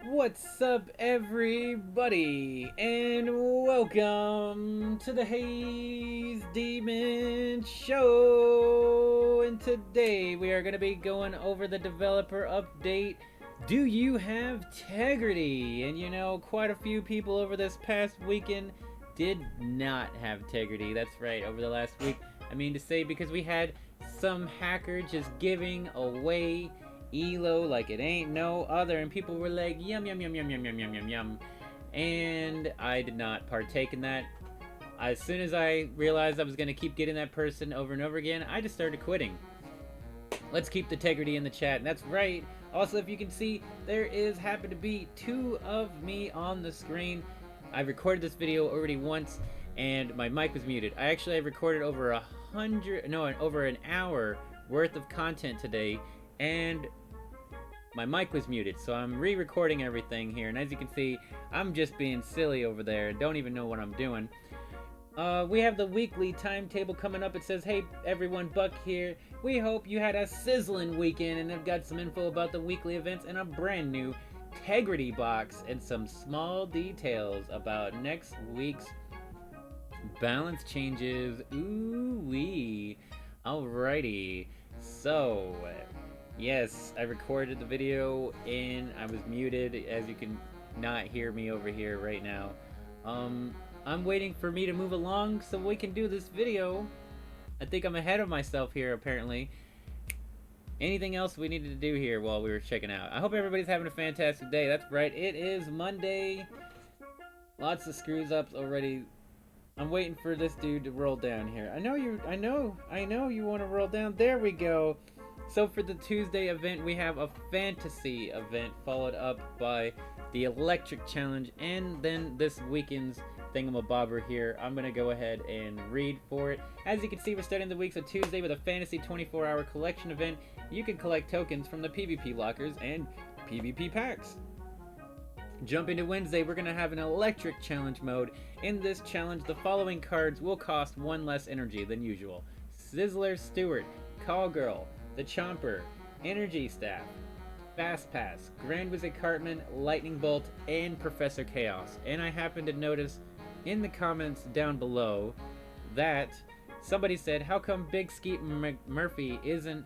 What's up, everybody, and welcome to the Haze Demon Show. And today we are going to be going over the developer update. Do you have integrity? And you know, quite a few people over this past weekend did not have integrity. That's right, over the last week. I mean to say, because we had some hacker just giving away Elo like it ain't no other, and people were like, yum yum yum yum yum yum yum yum yum, and I did not partake in that. As soon as I realized I was gonna keep getting that person over and over again, I just started quitting. Let's keep the integrity in the chat, and that's right. Also, if you can see, there is happen to be two of me on the screen. I recorded this video already once, and my mic was muted. I actually recorded over over an hour worth of content today, and my mic was muted, so I'm re-recording everything here, and as you can see, I'm just being silly over there and don't even know what I'm doing. We have the weekly timetable coming up. It says, hey everyone, Buck here. We hope you had a sizzling weekend, and I've got some info about the weekly events and a brand new integrity box and some small details about next week's balance changes. Ooh-wee. Alrighty. So, yes, I recorded the video and I was muted, as you can not hear me over here right now. I'm waiting for me to move along so we can do this video. I think I'm ahead of myself here, apparently. Anything else we needed to do here while we were checking out? I hope everybody's having a fantastic day. That's right, it is Monday. Lots of screws ups already. I'm waiting for this dude to roll down here. I know you want to roll down. There we go. So for the Tuesday event, we have a fantasy event followed up by the electric challenge, and then this weekend's thingamabobber here. I'm gonna go ahead and read for it. As you can see, we're starting the weeks of Tuesday with a fantasy 24-hour collection event. You can collect tokens from the PvP lockers and PvP packs. Jumping to Wednesday, we're gonna have an electric challenge mode. In this challenge, the following cards will cost 1 less energy than usual: Sizzler Stewart, Call Girl, the Chomper, Energy Staff, Fast Pass, Grand Wizard Cartman, Lightning Bolt, and Professor Chaos. And I happened to notice in the comments down below that somebody said, how come Big Skeet Murphy isn't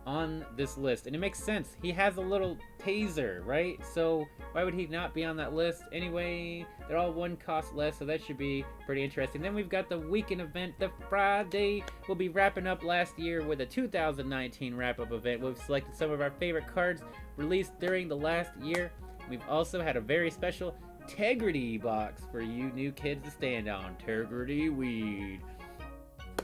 on this list? And it makes sense. He has a little taser, right? So why would he not be on that list? Anyway, they're all 1 cost less, so that should be pretty interesting. Then we've got the weekend event. The Friday, we'll be wrapping up last year with a 2019 wrap-up event. We've selected some of our favorite cards released during the last year. We've also had a very special integrity box for you new kids to stand on. Integrity weed.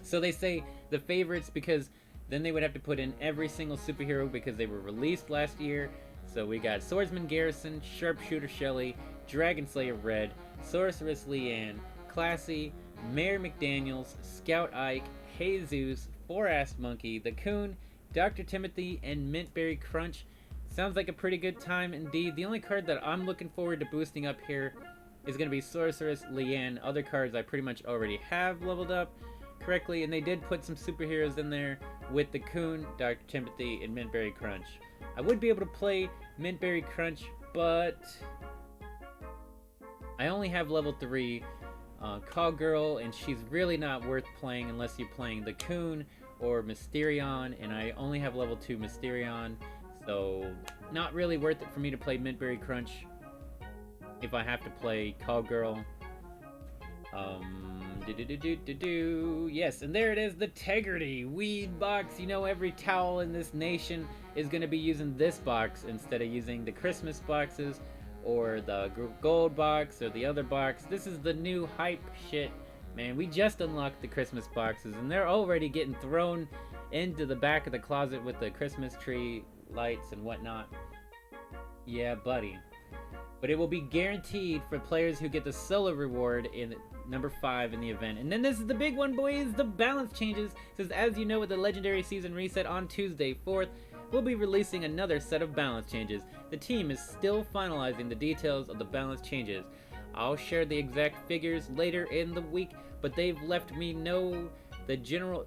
So they say the favorites because then they would have to put in every single superhero because they were released last year. So we got Swordsman Garrison, Sharpshooter Shelly, Dragon Slayer Red, Sorceress Leanne, Classy, Mayor McDaniels, Scout Ike, Jesus, Four-Assed Monkey, The Coon, Dr. Timothy, and Mintberry Crunch. Sounds like a pretty good time indeed. The only card that I'm looking forward to boosting up here is going to be Sorceress Leanne. Other cards I pretty much already have leveled up correctly, and they did put some superheroes in there with the Coon, Dr. Timothy, and Mintberry Crunch. I would be able to play Mintberry Crunch, but I only have level 3 Call Girl, and she's really not worth playing unless you're playing the Coon or Mysterion, and I only have level 2 Mysterion, so not really worth it for me to play Mintberry Crunch if I have to play Call Girl. Yes, and there it is, the Integrity Weed box. You know, every towel in this nation is going to be using this box instead of using the Christmas boxes or the gold box or the other box. This is the new hype shit, man. We just unlocked the Christmas boxes, and they're already getting thrown into the back of the closet with the Christmas tree lights and whatnot. Yeah, buddy. But it will be guaranteed for players who get the solo reward in number 5 in the event. And then this is the big one, boys, the balance changes. It says, as you know, with the legendary season reset on Tuesday 4th, we'll be releasing another set of balance changes. The team is still finalizing the details of the balance changes. I'll share the exact figures later in the week, but they've left me to know the general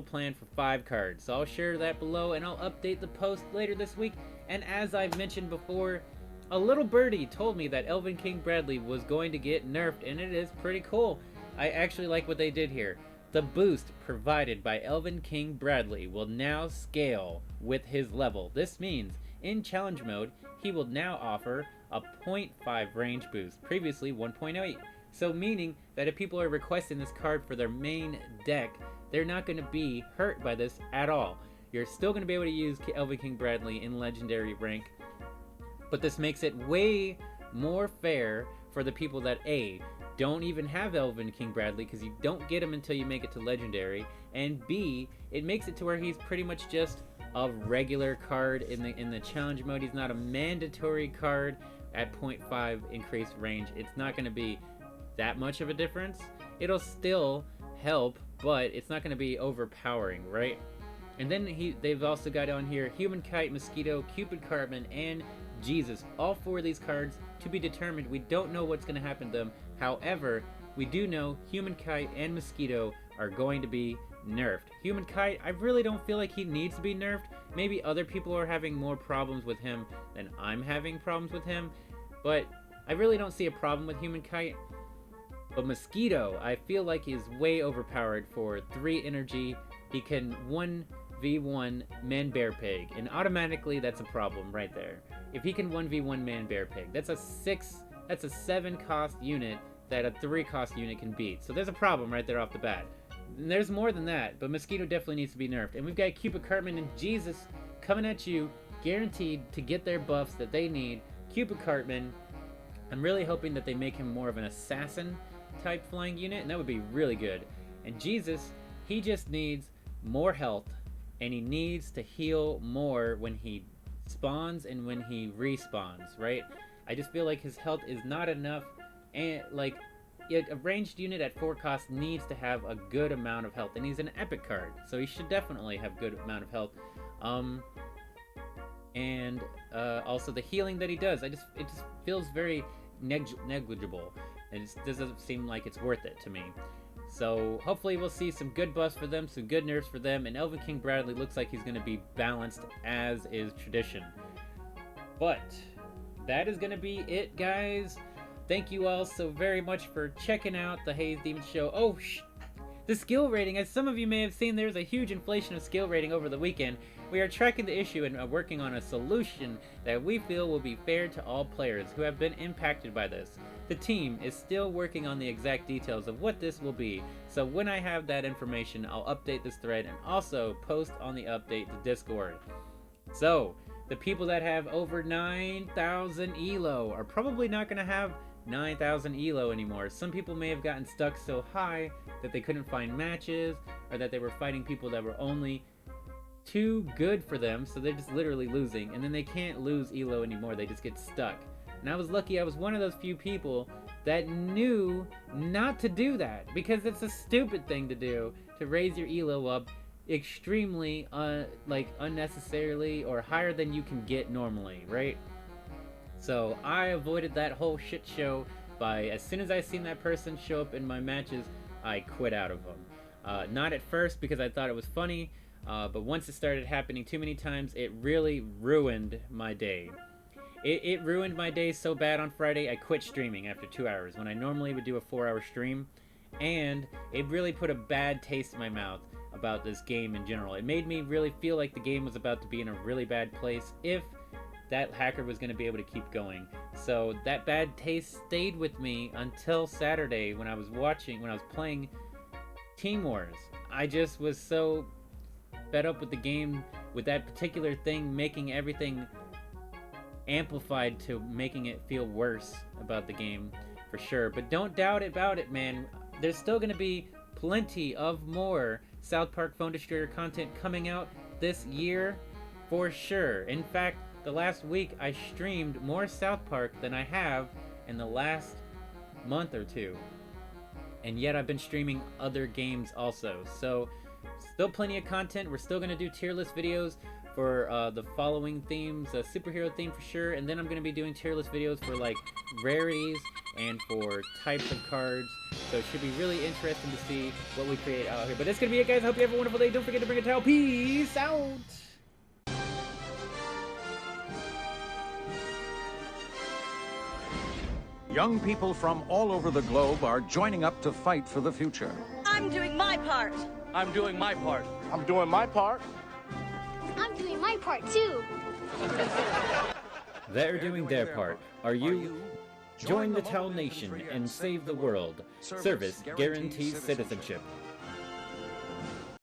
plan for 5 cards. So I'll share that below, and I'll update the post later this week. And as I've mentioned before, A little birdie told me that Elven King Bradley was going to get nerfed, and it is pretty cool. I actually like what they did here. The boost provided by Elven King Bradley will now scale with his level. This means, in challenge mode, he will now offer a 0.5 range boost, previously 1.8. So meaning that if people are requesting this card for their main deck, they're not going to be hurt by this at all. You're still going to be able to use Elven King Bradley in Legendary rank, but this makes it way more fair for the people that A, don't even have Elven King Bradley because you don't get him until you make it to Legendary, and B, it makes it to where he's pretty much just a regular card in the challenge mode. He's not a mandatory card at 0.5 increased range. It's not going to be that much of a difference. It'll still help, but it's not going to be overpowering, right? And then they've also got on here Human Kite, Mosquito, Cupid Cartman, and Jesus. All 4 of these cards to be determined. We don't know what's going to happen to them. However, we do know Human Kite and Mosquito are going to be nerfed. Human Kite, I really don't feel like he needs to be nerfed. Maybe other people are having more problems with him than I'm having problems with him, but I really don't see a problem with Human Kite. But Mosquito, I feel like he's way overpowered for 3 energy. He can 1v1 Man Bear Pig, and automatically that's a problem right there. If he can 1v1 Man Bear Pig, that's a 7 cost unit that a 3 cost unit can beat. So there's a problem right there off the bat. And there's more than that, but Mosquito definitely needs to be nerfed. And we've got Cupid Cartman and Jesus coming at you, guaranteed to get their buffs that they need. Cupid Cartman, I'm really hoping that they make him more of an assassin type flying unit, and that would be really good. And Jesus, he just needs more health, and he needs to heal more when he spawns and when he respawns, right? I just feel like his health is not enough, and like a ranged unit at 4 cost needs to have a good amount of health, and he's an epic card, so he should definitely have good amount of health. And also the healing that he does, it just feels very negligible, and it doesn't seem like it's worth it to me. So hopefully we'll see some good buffs for them, some good nerfs for them, and Elven King Bradley looks like he's going to be balanced as is tradition. But that is going to be it, guys. Thank you all so very much for checking out the Haze Demon Show. Oh, the skill rating, as some of you may have seen, there's a huge inflation of skill rating over the weekend. We are tracking the issue and are working on a solution that we feel will be fair to all players who have been impacted by this. The team is still working on the exact details of what this will be, so when I have that information, I'll update this thread and also post on the update to Discord. So, the people that have over 9,000 ELO are probably not going to have 9,000 ELO anymore. Some people may have gotten stuck so high that they couldn't find matches, or that they were fighting people that were only too good for them, so they're just literally losing, and then they can't lose ELO anymore, they just get stuck. And I was lucky I was one of those few people that knew not to do that, because it's a stupid thing to do, to raise your ELO up extremely, unnecessarily, or higher than you can get normally, right? So I avoided that whole shit show by, as soon as I seen that person show up in my matches, I quit out of them. Not at first because I thought it was funny, but once it started happening too many times, it really ruined my day. It ruined my day so bad on Friday, I quit streaming after 2 hours, when I normally would do a 4-hour stream, and it really put a bad taste in my mouth about this game in general. It made me really feel like the game was about to be in a really bad place if that hacker was going to be able to keep going. So that bad taste stayed with me until Saturday when I was playing Team Wars. I just was so fed up with the game, with that particular thing making everything amplified to making it feel worse about the game, for sure. But don't doubt about it, man. There's still going to be plenty of more South Park Phone Destroyer content coming out this year, for sure. In fact, the last week I streamed more South Park than I have in the last month or two. And yet I've been streaming other games also. So, still plenty of content. We're still going to do tier list videos for the following themes. A superhero theme for sure. And then I'm going to be doing tier list videos for like rarities and for types of cards. So it should be really interesting to see what we create out here. But that's going to be it, guys. I hope you have a wonderful day. Don't forget to bring a towel. Peace out. Young people from all over the globe are joining up to fight for the future. I'm doing my part. I'm doing my part. I'm doing my part. I'm doing my part too. They're doing their part. Are you? Join the Tell Nation and save the world. Service guarantees citizenship.